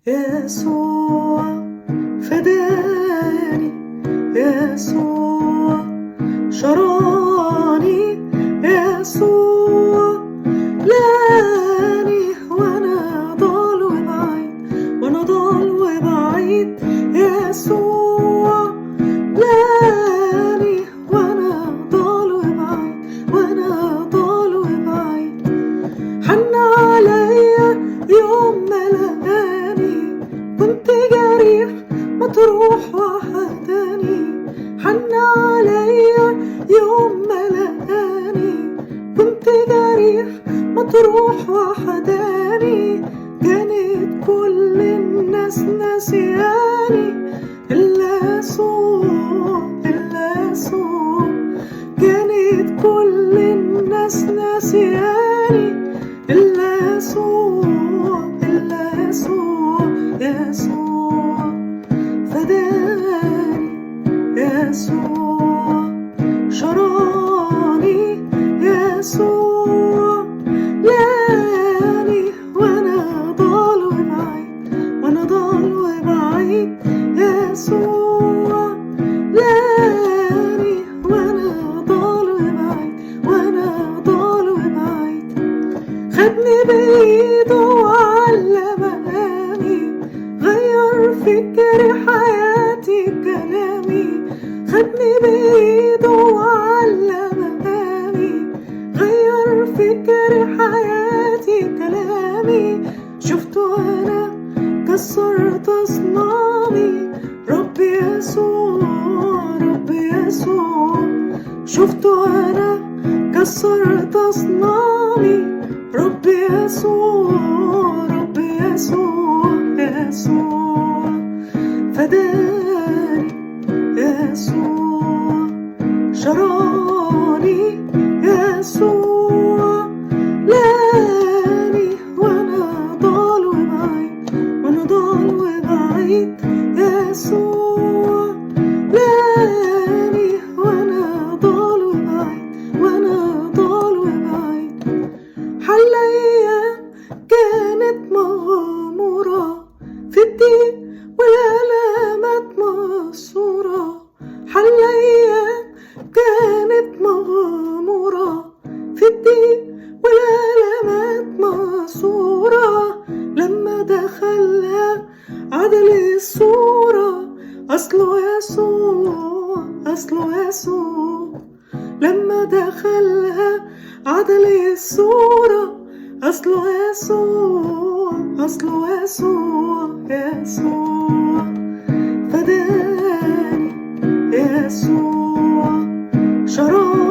يسوع فداني، يسوع شراني، يسوع لاني وانا ضال وبعيد، وانا ضال وبعيد. يسوع لاني وانا ضال وبعيد، وانا ضال وبعيد. حن عليا يوم ما لقاني، كنت جريح مطروح وحداني. حن عليا يوم ما لقاني، كنت جريح مطروح وحداني. كانت كل الناس ناسياني إلا يسوع، إلا يسوع. كانت كل الناس ناسياني إلا يسوع، إلا يسوع. يسوع فداني، يسوع شراني، يسوع لاني وانا ضال وبعيد، وانا ضال وبعيد. يسوع لاني وانا ضال وبعيد، وانا ضال وبعيد. خدني بإيده وعلم مقامي، غير فكر حياتي كلامي. خدني بإيده وعلم مقامي، غير فكر حياتي كلامي. شفته أنا كسرت أصنامي، ربي يسوع، ربي يسوع. شفته أنا كسرت أصنامي، ربي يسوع، ربي يسوع. يسوع فداني، يسوع شراني، يسوع لاني وانا ضال وبعيد، وانا ضال وبعيد. يسوع لاني وانا ضال وبعيد، وانا ضال وبعيد. حليا كانت مغمورة في الضيق والآلامات مقصورة. حليا كانت مغمورة في الضيق والآلامات مقصورة. لما دخلها عدل الصورة، أصله يسوع، أصله يسوع. لما دخلها عدل الصورة، أصله يسوع، أصله يسوع. يسوع فداني، يسوع شراني.